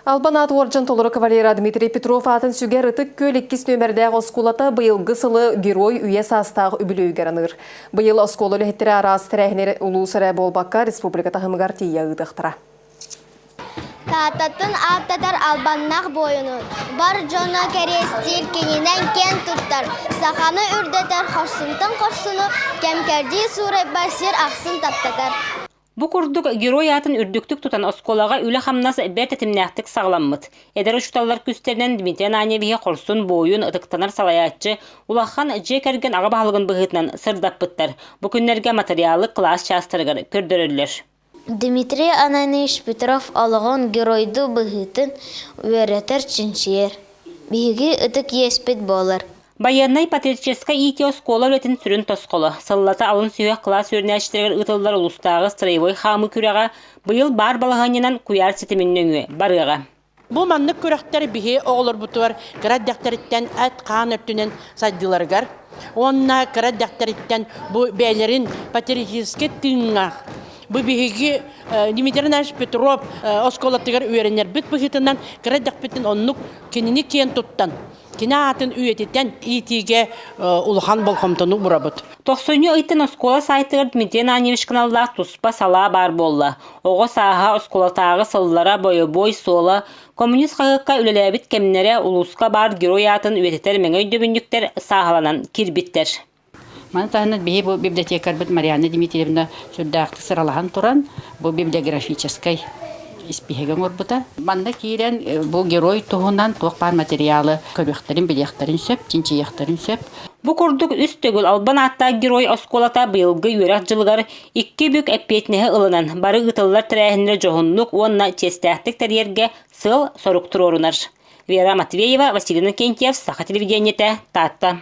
Албанат Орджан толыры кавалера Дмитрий Петров атын сүгер ытык көл 2 нөмірдәг осколата быйылгы сылы герой үйе састағы үбілөйгерінір. Быйыл осколы лехеттері арасы тәрәхінер ұлу сірі болбаққа республиката хымығар тия ұдықтыра. Таататын аттатар албаннақ бойыны. Бар жона керестер кенінен кен тұттар. Сақаны үрдетер қорсынтын қорсыны, кемкерді сұрай басыр ақсын таптатар. Бу курдук герой атын үрдүктүк тутан осколага үле хамнас бер тетимнәктик сагламмыт. Эдер учталлар күстернен Дмитрий Ананьевге корсун боюн ытыктанар салаятчы улахан жекерген ага баалыгын быгытынан сырдаппыттар. Бу күннерге материалы класс частыргар көрдөрөллөр. Дмитрий Ананьевич Петров алган геройду быгытын өретер чинчер. Биги ытык еспет болар. Баяннай патриотическая ити оскола үлетін сүрін тосқолы. Сыллата алын сүйе класс өрнәштіргер ұтылдар ұлыстағы строевой хамы күріға бұйыл бар балығанынан куяр сетіміннің барыға. Бұл маннық көріқтері бігі оғылыр бұтуар кіраддақтарыттен әт қан өттінен саддыларғар. Онна кіраддақтарыттен бұл бәйлерін патриотический тыңақ. Бұл бігі Дмитрий Ананьевич Петров осколаттығар өренер бүт бұғытынан кіраддақпетін оннық кеніне кен тұттан. Кина атын үйететтен итиге улхан болхомтону бурабыт. 90 ыйтын оскола сайтыгар Дмитрий Ананьевич каналла туспа сала бар болла. Ого саха осколатагы сыллара бой сола коммунист кагыкка үлелебит кемнере улуска бар герой атын үйететтер меңөй дөбүндүктер сахаланан кирбиттер. Мана тахнат бии бу библиотекар бит Марьяна Дмитриевна сүрдәкты сыралахан туран бу библиографической испихеген орбута. Манда кирен бу герой туһунан туқпар материалы, көбөхтерин, билехтерин сөп, тинчиехтерин сөп. Бу курдук үст төгүл албан атта герой осколата быйылгы юрак жылгар 2 бүк эппетнеhe ылынан бары ытыллар тирәһинре жохунлук онна честәхтик терьерге сыл соруктур орунар. Вера Матвеева, Василий Кентьев, Саха телевидениете, Татта.